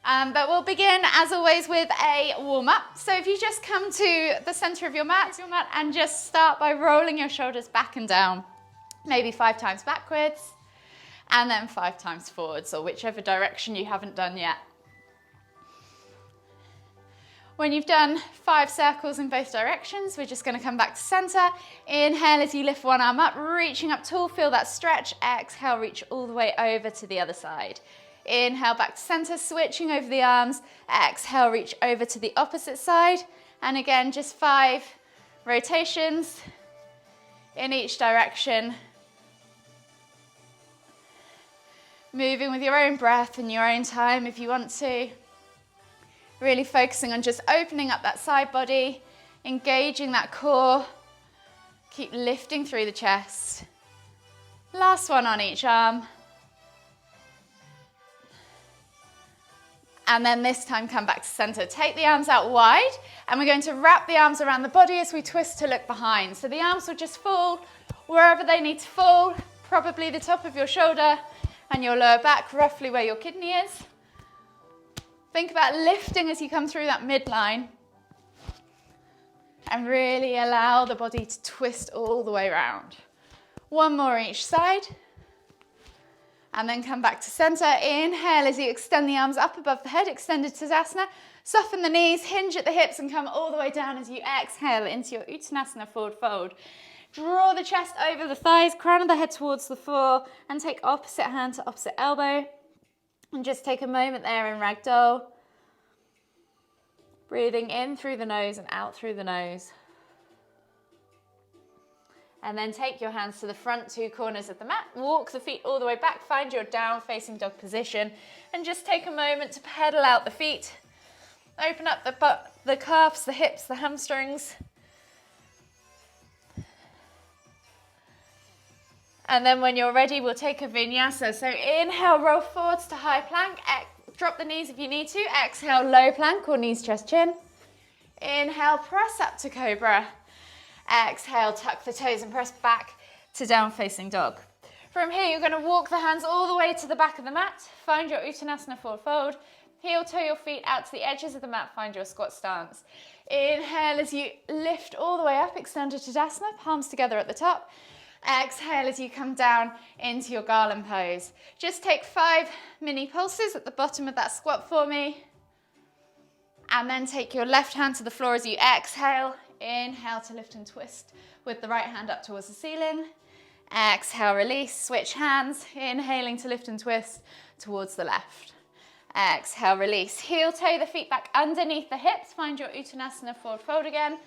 But we'll begin, as always, with a warm-up. So if you just come to the center of your mat and just start by rolling your shoulders back and down, maybe 5 times backwards, and then 5 times forwards, or whichever direction you haven't done yet. When you've done 5 circles in both directions, we're just going to come back to center. Inhale as you lift one arm up, reaching up tall, feel that stretch. Exhale, reach all the way over to the other side. Inhale, back to center, switching over the arms. Exhale, reach over to the opposite side. And again, just 5 rotations in each direction. Moving with your own breath and your own time if you want to. Really focusing on just opening up that side body, engaging that core. Keep lifting through the chest. Last one on each arm. And then this time come back to center. Take the arms out wide and we're going to wrap the arms around the body as we twist to look behind. So the arms will just fall wherever they need to fall, probably the top of your shoulder and your lower back, roughly where your kidney is. Think about lifting as you come through that midline and really allow the body to twist all the way around. One more each side and then come back to center. Inhale as you extend the arms up above the head, extended Tadasana. Soften the knees, hinge at the hips and come all the way down as you exhale into your Uttanasana forward fold. Draw the chest over the thighs, crown of the head towards the floor and take opposite hand to opposite elbow. And just take a moment there in ragdoll. Breathing in through the nose and out through the nose. And then take your hands to the front 2 corners of the mat. Walk the feet all the way back. Find your down facing dog position. And just take a moment to pedal out the feet. Open up the calves, the hips, the hamstrings. And then when you're ready, we'll take a vinyasa. So inhale, roll forwards to high plank. Drop the knees if you need to. Exhale, low plank or knees, chest, chin. Inhale, press up to cobra. Exhale, tuck the toes and press back to down facing dog. From here, you're going to walk the hands all the way to the back of the mat. Find your Uttanasana forward fold. Heel toe your feet out to the edges of the mat. Find your squat stance. Inhale as you lift all the way up, extended Tadasana, palms together at the top. Exhale as you come down into your garland pose. Just take 5 mini pulses at the bottom of that squat for me. And then take your left hand to the floor as you exhale. Inhale to lift and twist with the right hand up towards the ceiling. Exhale, release, switch hands. Inhaling to lift and twist towards the left. Exhale, release. Heel toe the feet back underneath the hips. Find your Uttanasana forward fold again.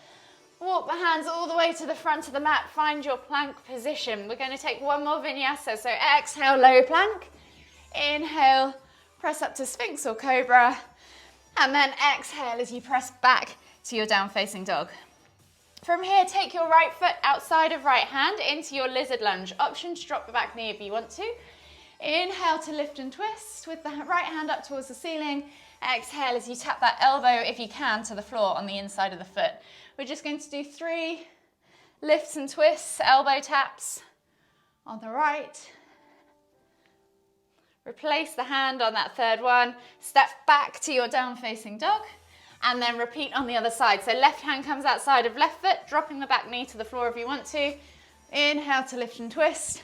Walk the hands all the way to the front of the mat. Find your plank position. We're going to take one more vinyasa. So exhale, low plank. Inhale, press up to Sphinx or Cobra. And then exhale as you press back to your down facing dog. From here, take your right foot outside of right hand into your lizard lunge. Option to drop the back knee if you want to. Inhale to lift and twist with the right hand up towards the ceiling. Exhale as you tap that elbow, if you can, to the floor on the inside of the foot. We're just going to do 3 lifts and twists, elbow taps on the right. Replace the hand on that third one. Step back to your down facing dog and then repeat on the other side. So left hand comes outside of left foot, dropping the back knee to the floor if you want to. Inhale to lift and twist.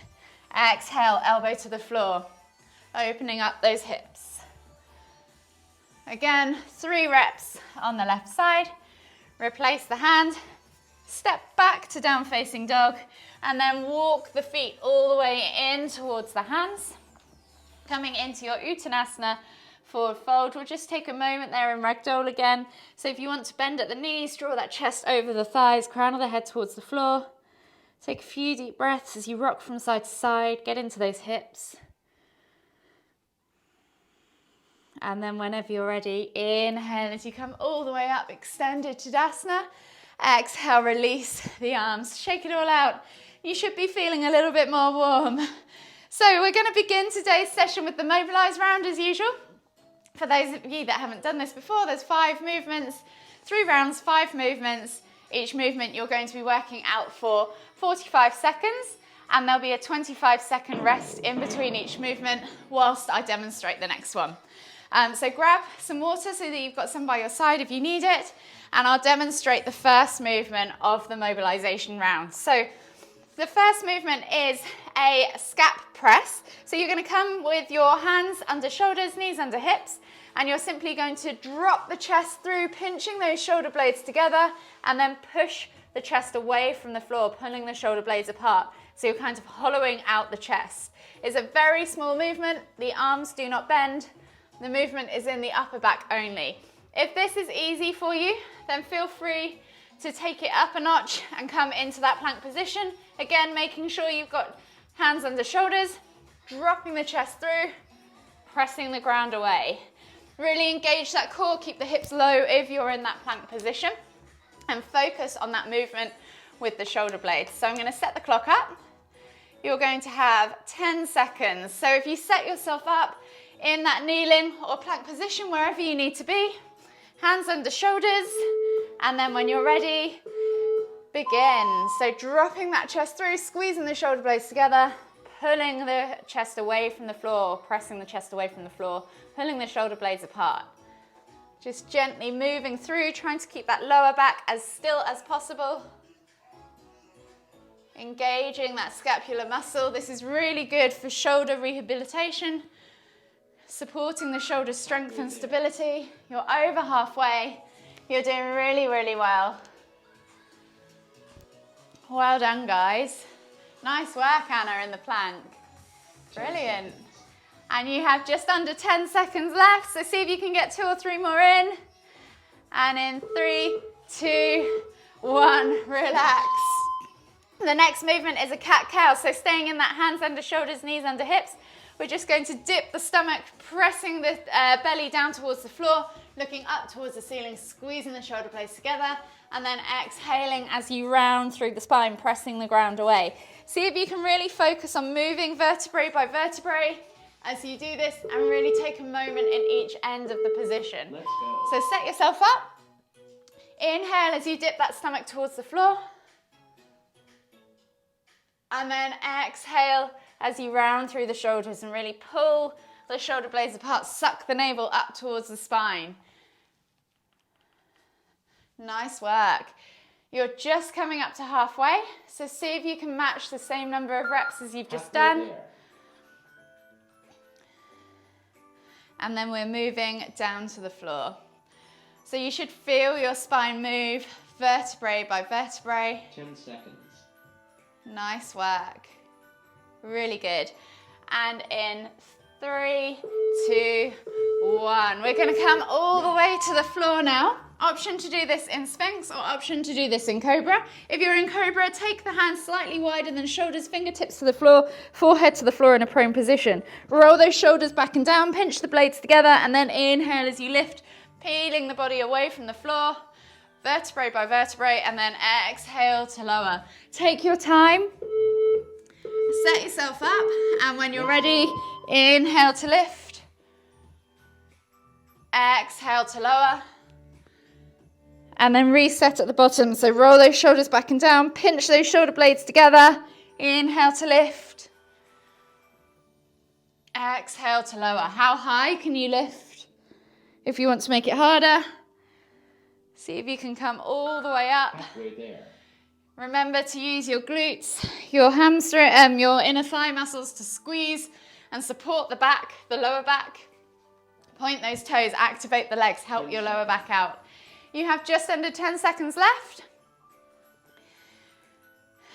Exhale, elbow to the floor, opening up those hips. Again, 3 reps on the left side. Replace the hand, step back to down facing dog, and then walk the feet all the way in towards the hands. Coming into your Uttanasana forward fold. We'll just take a moment there in ragdoll again. So if you want to bend at the knees, draw that chest over the thighs, crown of the head towards the floor. Take a few deep breaths as you rock from side to side, get into those hips. And then whenever you're ready, inhale as you come all the way up, extended Tadasana. Exhale, release the arms, shake it all out. You should be feeling a little bit more warm. So we're going to begin today's session with the mobilise round as usual. For those of you that haven't done this before, there's 5 movements, 3 rounds, 5 movements. Each movement you're going to be working out for 45 seconds and there'll be a 25-second rest in between each movement whilst I demonstrate the next one. So grab some water so that you've got some by your side if you need it, and I'll demonstrate the first movement of the mobilization round. So the first movement is a scap press. So you're going to come with your hands under shoulders, knees under hips, and you're simply going to drop the chest through, pinching those shoulder blades together, and then push the chest away from the floor, pulling the shoulder blades apart. So you're kind of hollowing out the chest. It's a very small movement. The arms do not bend. The movement is in the upper back only. If this is easy for you, then feel free to take it up a notch and come into that plank position. Again, making sure you've got hands under shoulders, dropping the chest through, pressing the ground away. Really engage that core, keep the hips low if you're in that plank position, and focus on that movement with the shoulder blades. So I'm going to set the clock up. You're going to have 10 seconds. So if you set yourself up in that kneeling or plank position, wherever you need to be, hands under shoulders, and then when you're ready, begin. So dropping that chest through, squeezing the shoulder blades together, pulling the chest away from the floor, pressing the chest away from the floor, pulling the shoulder blades apart. Just gently moving through, trying to keep that lower back as still as possible. Engaging that scapular muscle. This is really good for shoulder rehabilitation, supporting the shoulder strength and stability. You're over halfway. You're doing really, really well. Well done, guys. Nice work, Anna, in the plank. Brilliant. And you have just under 10 seconds left, so see if you can get 2 or 3 more in. And in 3, 2, 1, relax. The next movement is a cat-cow, so staying in that hands under shoulders, knees under hips. We're just going to dip the stomach, pressing the belly down towards the floor, looking up towards the ceiling, squeezing the shoulder blades together, and then exhaling as you round through the spine, pressing the ground away. See if you can really focus on moving vertebrae by vertebrae as you do this, and really take a moment in each end of the position. Let's go. So set yourself up. Inhale as you dip that stomach towards the floor. And then exhale as you round through the shoulders and really pull the shoulder blades apart, suck the navel up towards the spine. Nice work. You're just coming up to halfway, so see if you can match the same number of reps as you've just done. And then we're moving down to the floor. So you should feel your spine move vertebrae by vertebrae. 10 seconds. Nice work. Really good. And in 3, 2, 1. We're going to come all the way to the floor now. Option to do this in Sphinx or option to do this in Cobra. If you're in Cobra, take the hands slightly wider than shoulders, fingertips to the floor, forehead to the floor in a prone position. Roll those shoulders back and down, pinch the blades together, and then inhale as you lift, peeling the body away from the floor, vertebrae by vertebrae, and then exhale to lower. Take your time, set yourself up, and when you're ready, inhale to lift, exhale to lower, and then reset at the bottom. So roll those shoulders back and down, pinch those shoulder blades together, inhale to lift, exhale to lower. How high can you lift? If you want to make it harder, see if you can come all the way up. Halfway there. Remember to use your glutes, your hamstring, your inner thigh muscles to squeeze and support the back, the lower back. Point those toes, activate the legs, help your lower back out. You have just under 10 seconds left.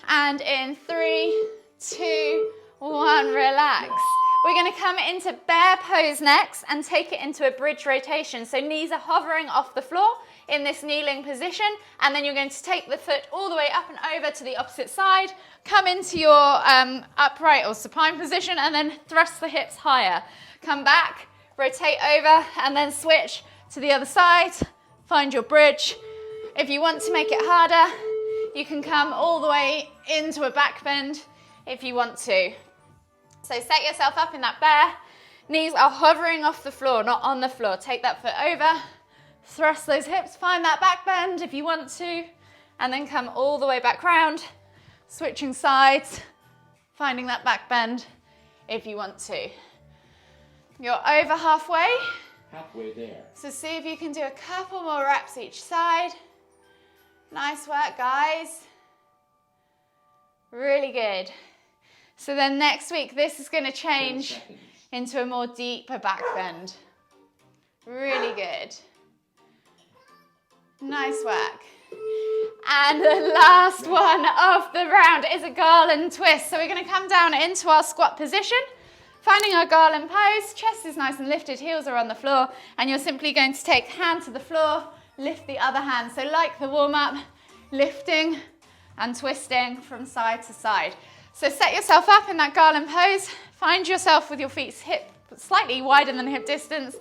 And in 3, 2, 1, relax. We're going to come into bear pose next and take it into a bridge rotation. So knees are hovering off the floor in this kneeling position, and then you're going to take the foot all the way up and over to the opposite side, come into your upright or supine position, and then thrust the hips higher. Come back, rotate over, and then switch to the other side. Find your bridge. If you want to make it harder, you can come all the way into a back bend if you want to. So set yourself up in that bear. Knees are hovering off the floor, not on the floor. Take that foot over, thrust those hips, find that back bend if you want to, and then come all the way back round, switching sides, finding that back bend if you want to. You're over halfway. Halfway there. So see if you can do a couple more reps each side. Nice work, guys. Really good. So then next week, this is going to change into a more deeper back bend. Really good. Nice work. And the last one of the round is a garland twist. So we're going to come down into our squat position, finding our garland pose. Chest is nice and lifted, heels are on the floor, and you're simply going to take hand to the floor, lift the other hand. So like the warm-up, lifting and twisting from side to side. So set yourself up in that garland pose. Find yourself with your feet hip slightly wider than hip distance.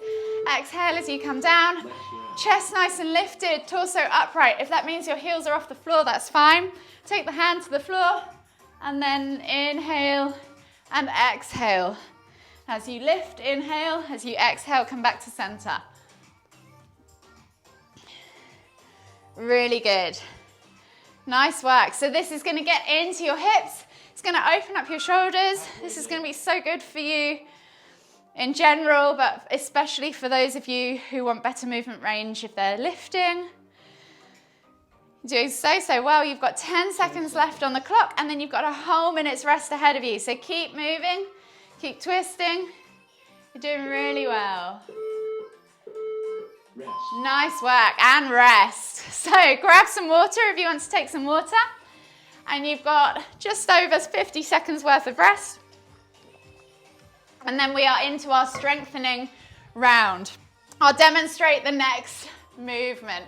Exhale as you come down. Chest nice and lifted, torso upright. If that means your heels are off the floor, that's fine. Take the hand to the floor and then inhale and exhale. As you lift, inhale. As you exhale, come back to center. Really good. Nice work. So this is going to get into your hips. It's going to open up your shoulders. This is going to be so good for you in general, but especially for those of you who want better movement range if they're lifting. You're doing so well. You've got 10 seconds left on the clock, and then you've got a whole minute's rest ahead of you. So keep moving, keep twisting. You're doing really well. Rest. Nice work, and rest. So grab some water if you want to take some water. And you've got just over 50 seconds worth of rest. And then we are into our strengthening round. I'll demonstrate the next movement.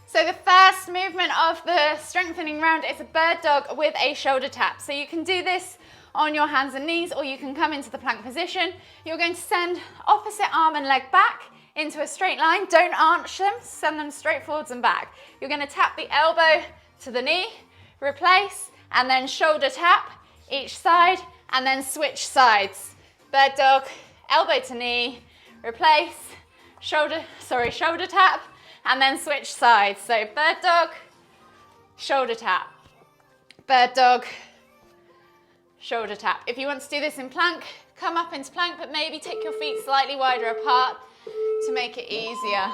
So the first movement of the strengthening round is a bird dog with a shoulder tap. So you can do this on your hands and knees, or you can come into the plank position. You're going to send opposite arm and leg back into a straight line. Don't arch them, send them straight forwards and back. You're going to tap the elbow to the knee, replace, and then shoulder tap each side, and then switch sides. Bird dog, elbow to knee, replace, shoulder tap, and then switch sides. So bird dog, shoulder tap, bird dog, shoulder tap. If you want to do this in plank, come up into plank, but maybe take your feet slightly wider apart to make it easier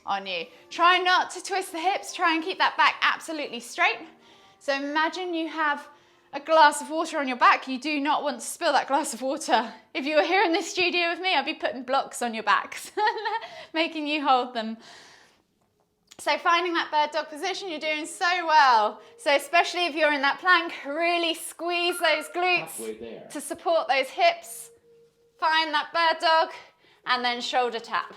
on you. Try not to twist the hips, try and keep that back absolutely straight. So imagine you have a glass of water on your back. You do not want to spill that glass of water. If you were here in this studio with me, I'd be putting blocks on your backs, making you hold them. So finding that bird dog position, you're doing so well. So especially if you're in that plank, really squeeze those glutes to support those hips. Find that bird dog and then shoulder tap.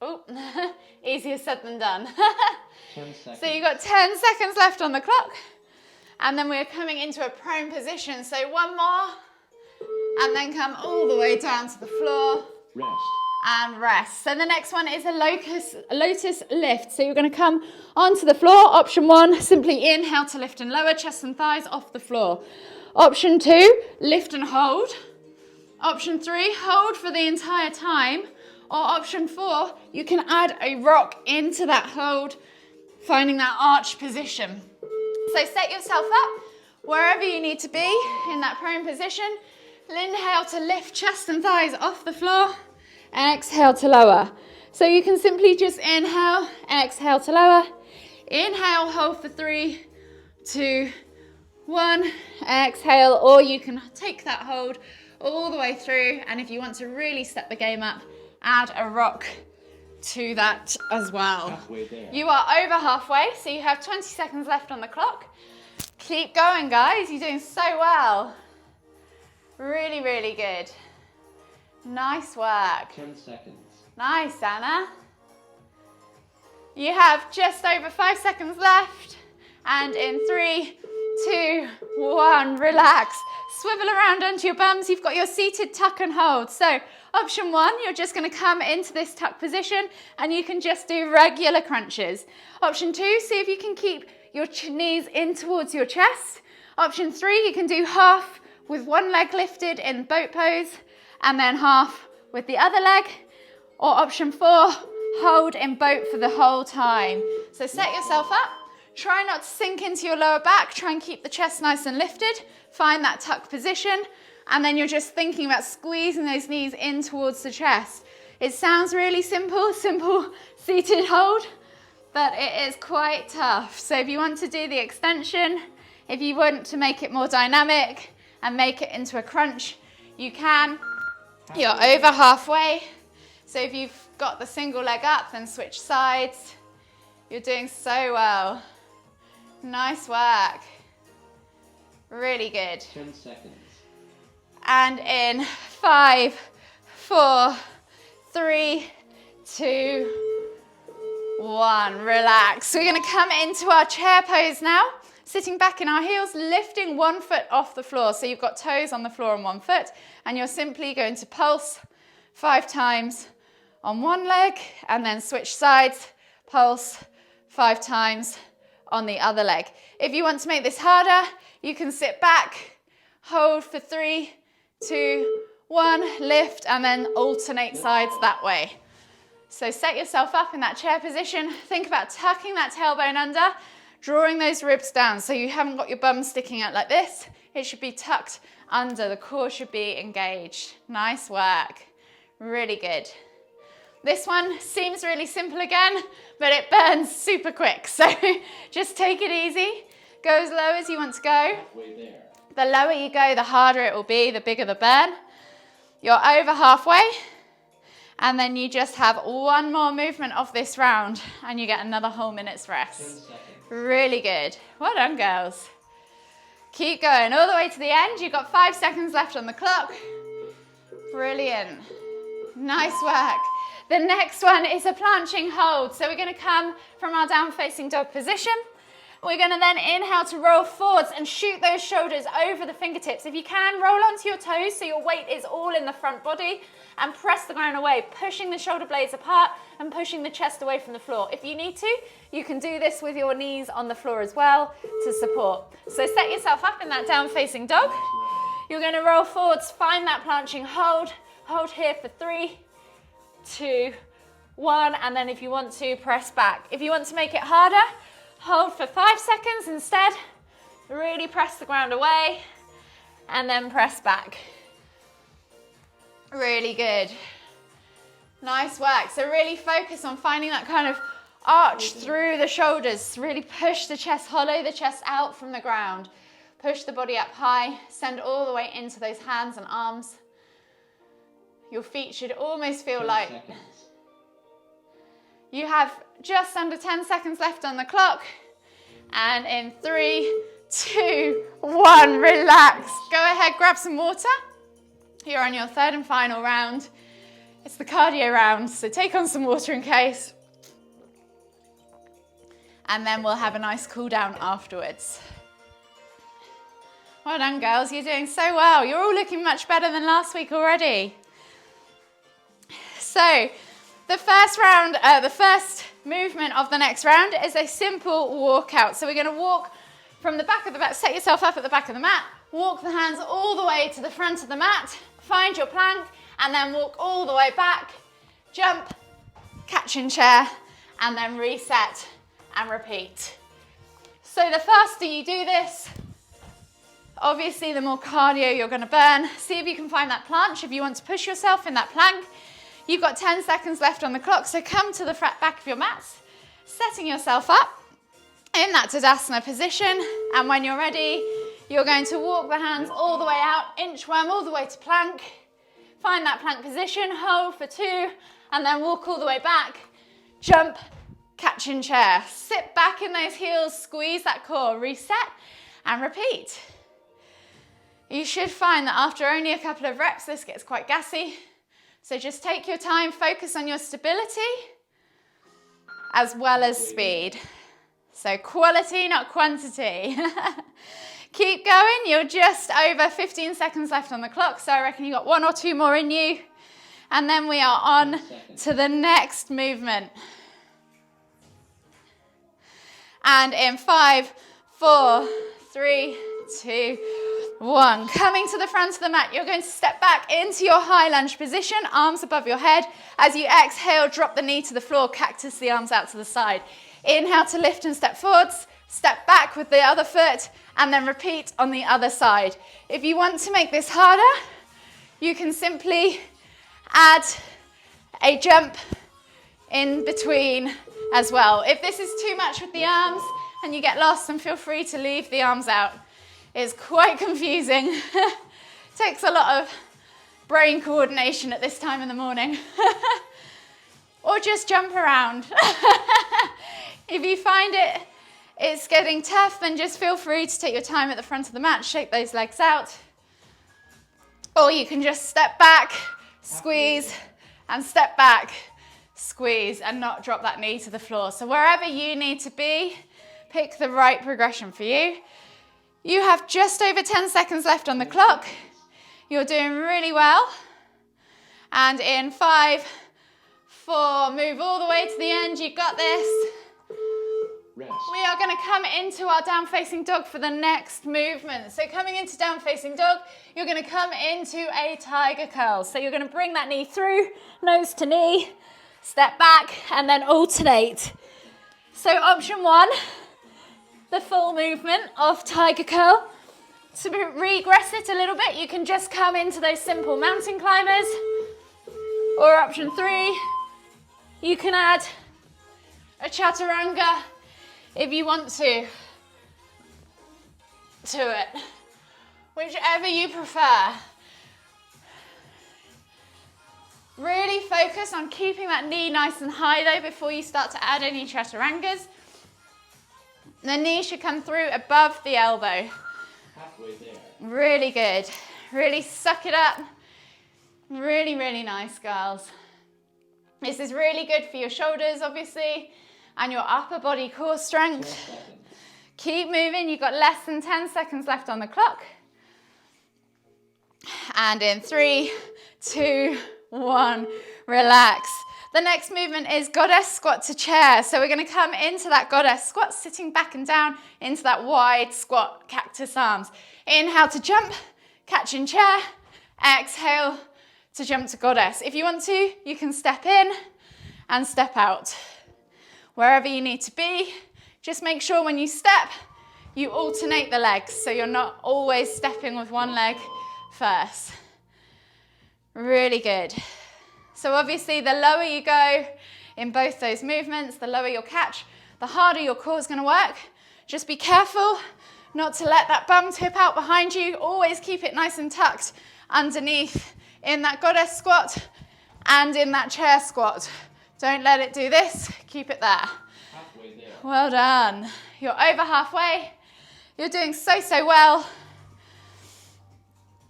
Oh, easier said than done. 10 seconds. So you've got 10 seconds left on the clock. And then we're coming into a prone position. So one more. And then come all the way down to the floor. Rest. And rest. So the next one is a lotus lift. So you're going to come onto the floor. Option 1, simply inhale to lift and lower, chest and thighs off the floor. Option 2, lift and hold. Option 3, hold for the entire time. Or option 4, you can add a rock into that hold, finding that arch position. So set yourself up wherever you need to be in that prone position. Inhale to lift chest and thighs off the floor. Exhale to lower. So you can simply just inhale, exhale to lower. Inhale, hold for 3, 2, 1. Exhale, or you can take that hold all the way through. And if you want to really step the game up, add a rock to that as well. Halfway there. You are over halfway, so you have 20 seconds left on the clock. Keep going, guys. You're doing so well. Really, really good. Nice work. 10 seconds. Nice, Anna. You have just over 5 seconds left. And in 3, 2, 1, relax. Swivel around onto your bums. You've got your seated tuck and hold. So option 1, you're just going to come into this tuck position and you can just do regular crunches. Option 2, see if you can keep your knees in towards your chest. Option 3, you can do half with one leg lifted in boat pose and then half with the other leg. Or option 4, hold in boat for the whole time. So set yourself up. Try not to sink into your lower back. Try and keep the chest nice and lifted. Find that tuck position. And then you're just thinking about squeezing those knees in towards the chest. It sounds really simple seated hold, but it is quite tough. So if you want to do the extension, if you want to make it more dynamic and make it into a crunch, you can. You're over halfway. So if you've got the single leg up, then switch sides. You're doing so well. Nice work. Really good. 10 seconds. And in 5, 4, 3, 2, 1. Relax. So we're going to come into our chair pose now. Sitting back in our heels, lifting one foot off the floor. So you've got toes on the floor on one foot, and you're simply going to pulse 5 times on one leg, and then switch sides, pulse 5 times on the other leg. If you want to make this harder, you can sit back, hold for 3, 2, 1, lift, and then alternate sides that way. So set yourself up in that chair position. Think about tucking that tailbone under, drawing those ribs down so you haven't got your bum sticking out like this. It should be tucked under. The core should be engaged. Nice work. Really good. This one seems really simple again, but it burns super quick. So just take it easy. Go as low as you want to go. Halfway there. The lower you go, the harder it will be, the bigger the burn. You're over halfway. And then you just have one more movement of this round and you get another whole minute's rest. 10 seconds. Really good. Well done, girls. Keep going all the way to the end. You've got 5 seconds left on the clock. Brilliant. Nice work. The next one is a planching hold. So we're going to come from our down facing dog position. We're going to then inhale to roll forwards and shoot those shoulders over the fingertips. If you can, roll onto your toes so your weight is all in the front body, and press the ground away, pushing the shoulder blades apart and pushing the chest away from the floor. If you need to, you can do this with your knees on the floor as well to support. So set yourself up in that down facing dog. You're going to roll forwards, find that planching hold. Hold here for 3, 2, 1, and then if you want to, press back. If you want to make it harder, hold for 5 seconds instead. Really press the ground away and then press back. Really good. Nice work. So really focus on finding that kind of arch through the shoulders. Really push the chest, hollow the chest out from the ground. Push the body up high. Send all the way into those hands and arms. Your feet should almost feel 10 like seconds. you have just under 10 seconds left on the clock. And in 3, 2, 1, relax. Go ahead, grab some water. You're on your third and final round. It's the cardio round, so take on some water in case. And then we'll have a nice cool down afterwards. Well done, girls. You're doing so well. You're all looking much better than last week already. So the first round, the first movement of the next round is a simple walkout. So we're going to walk from the back of the mat. Set yourself up at the back of the mat. Walk the hands all the way to the front of the mat. Find your plank and then walk all the way back. Jump, catch in chair, and then reset and repeat. So the faster you do this, obviously the more cardio you're going to burn. See if you can find that planche if you want to push yourself in that plank. You've got 10 seconds left on the clock, so come to the back of your mats, setting yourself up in that Tadasana position, and when you're ready, you're going to walk the hands all the way out, inchworm all the way to plank. Find that plank position, hold for 2, and then walk all the way back. Jump, catch in chair. Sit back in those heels, squeeze that core, reset, and repeat. You should find that after only a couple of reps, this gets quite gassy. So just take your time, focus on your stability, as well as speed. So quality, not quantity. Keep going, you're just over 15 seconds left on the clock, so I reckon you've got 1 or 2 more in you. And then we are on to the next movement. And in 5, 4, 3, 2, 1. Coming to the front of the mat, you're going to step back into your high lunge position, arms above your head. As you exhale, drop the knee to the floor, cactus the arms out to the side. Inhale to lift and step forwards. step back with the other foot, and then repeat on the other side. If you want to make this harder, you can simply add a jump in between as well. If this is too much with the arms and you get lost, then feel free to leave the arms out. It's quite confusing. Takes a lot of brain coordination at this time in the morning. Or just jump around. If you find it's getting tough, then just feel free to take your time at the front of the mat, shake those legs out. Or you can just step back, squeeze, and step back, squeeze, and not drop that knee to the floor. So wherever you need to be, pick the right progression for you. You have just over 10 seconds left on the clock. You're doing really well. And in 5, 4, move all the way to the end. You've got this. Rest. We are going to come into our down facing dog for the next movement. So coming into down facing dog, you're going to come into a tiger curl. So you're going to bring that knee through, nose to knee, step back, and then alternate. So option 1, the full movement of tiger curl. To regress it a little bit, you can just come into those simple mountain climbers. Or option 3, you can add a chaturanga if you want to it. Whichever you prefer. Really focus on keeping that knee nice and high though before you start to add any chaturangas. The knee should come through above the elbow. Halfway there. Really good. Really suck it up. Really, really nice, girls. This is really good for your shoulders, obviously, and your upper body core strength. Keep moving. You've got less than 10 seconds left on the clock. And in 3, 2, 1, relax. The next movement is goddess squat to chair. So we're going to come into that goddess squat, sitting back and down into that wide squat, cactus arms. Inhale to jump, catch in chair. Exhale to jump to goddess. If you want to, you can step in and step out. Wherever you need to be, just make sure when you step, you alternate the legs so you're not always stepping with one leg first. Really good. So obviously the lower you go in both those movements, the lower your catch, the harder your core is going to work. Just be careful not to let that bum tip out behind you. Always keep it nice and tucked underneath in that goddess squat and in that chair squat. Don't let it do this, keep it there. Halfway there. Well done. You're over halfway. You're doing so well.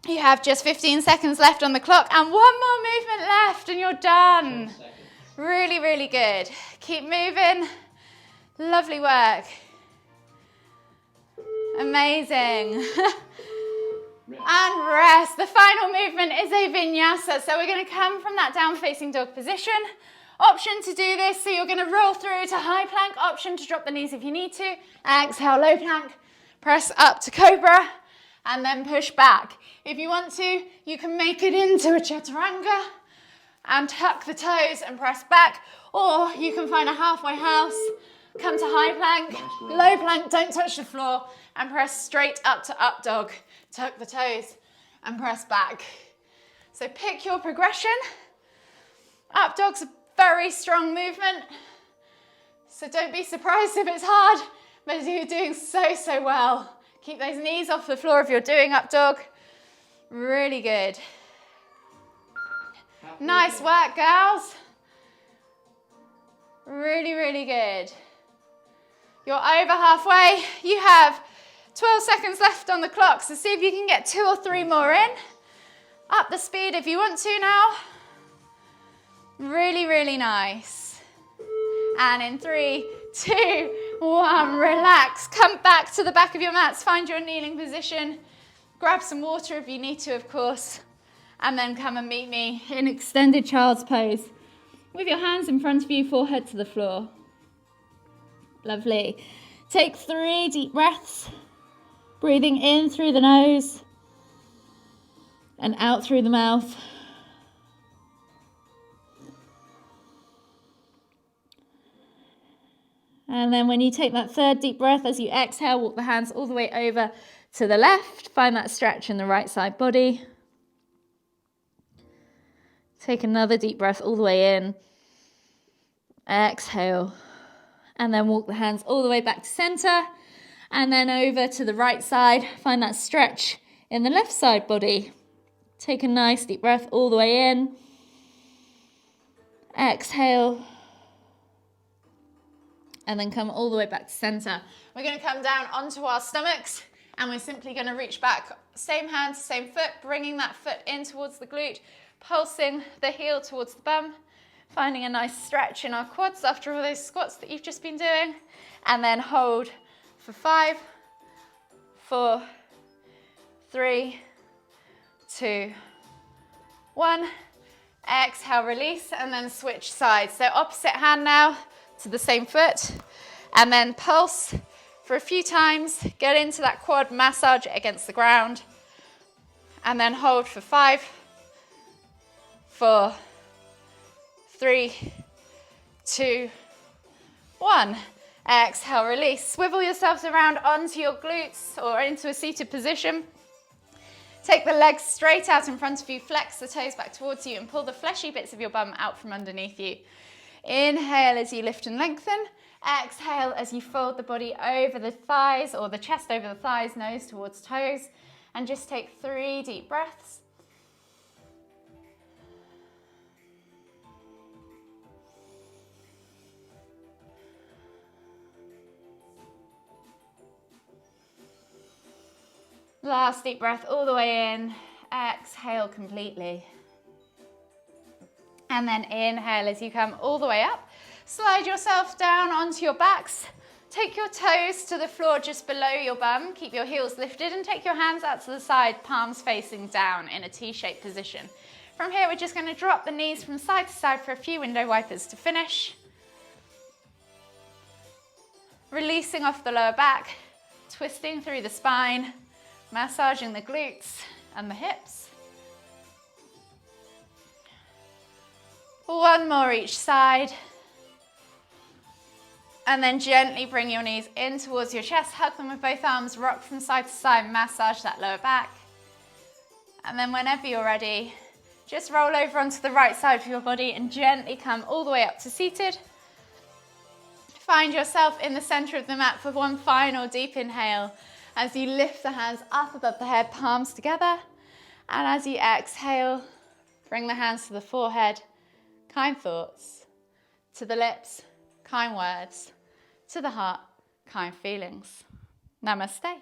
You have just 15 seconds left on the clock and one more movement left and you're done. 10 seconds. Really, really good. Keep moving. Lovely work. Amazing. Rest. And rest. The final movement is a vinyasa. So we're going to come from that down facing dog position. Option to do this, so you're going to roll through to high plank. Option to drop the knees if you need to. Exhale, low plank. Press up to cobra and then push back. If you want to, you can make it into a chaturanga and tuck the toes and press back. Or you can find a halfway house, come to high plank, low plank, don't touch the floor, and press straight up to up dog. Tuck the toes and press back. So pick your progression. Up dog's a very strong movement. So don't be surprised if it's hard, but you're doing so well. Keep those knees off the floor if you're doing up dog. Really good. Nice work, girls. Really, really good. You're over halfway. You have 12 seconds left on the clock, so see if you can get 2 or 3 more in. Up the speed if you want to now. Really, really nice. And in 3, 2, 1, relax. Come back to the back of your mats, find your kneeling position. Grab some water if you need to, of course. And then come and meet me in extended child's pose. With your hands in front of you, forehead to the floor. Lovely. Take 3 deep breaths. Breathing in through the nose and out through the mouth. And then when you take that third deep breath, as you exhale, walk the hands all the way over to the left. Find that stretch in the right side body. Take another deep breath all the way in. Exhale. And then walk the hands all the way back to center. And then over to the right side. Find that stretch in the left side body. Take a nice deep breath all the way in. Exhale. And then come all the way back to center. We're going to come down onto our stomachs and we're simply going to reach back. Same hand, same foot, bringing that foot in towards the glute, pulsing the heel towards the bum, finding a nice stretch in our quads after all those squats that you've just been doing. And then hold for 5, 4, 3, 2, 1. Exhale, release, and then switch sides. So opposite hand now to the same foot, and then pulse for a few times. Get into that quad massage against the ground, and then hold for 5, 4, 3, 2, 1. Exhale, release. Swivel yourselves around onto your glutes or into a seated position. Take the legs straight out in front of you, flex the toes back towards you and pull the fleshy bits of your bum out from underneath you. Inhale as you lift and lengthen. Exhale as you fold the body over the thighs or the chest over the thighs, nose towards toes. And just take 3 deep breaths. Last deep breath all the way in. Exhale completely. And then inhale as you come all the way up. Slide yourself down onto your backs. Take your toes to the floor just below your bum. Keep your heels lifted and take your hands out to the side, palms facing down in a T-shaped position. From here, we're just going to drop the knees from side to side for a few window wipers to finish. Releasing off the lower back, twisting through the spine, massaging the glutes and the hips. One more each side. And then gently bring your knees in towards your chest, hug them with both arms, rock from side to side, massage that lower back. And then whenever you're ready, just roll over onto the right side of your body and gently come all the way up to seated. Find yourself in the center of the mat for one final deep inhale as you lift the hands up above the head, palms together. And as you exhale, bring the hands to the forehead, kind thoughts, to the lips, kind words, to the heart, kind feelings. Namaste.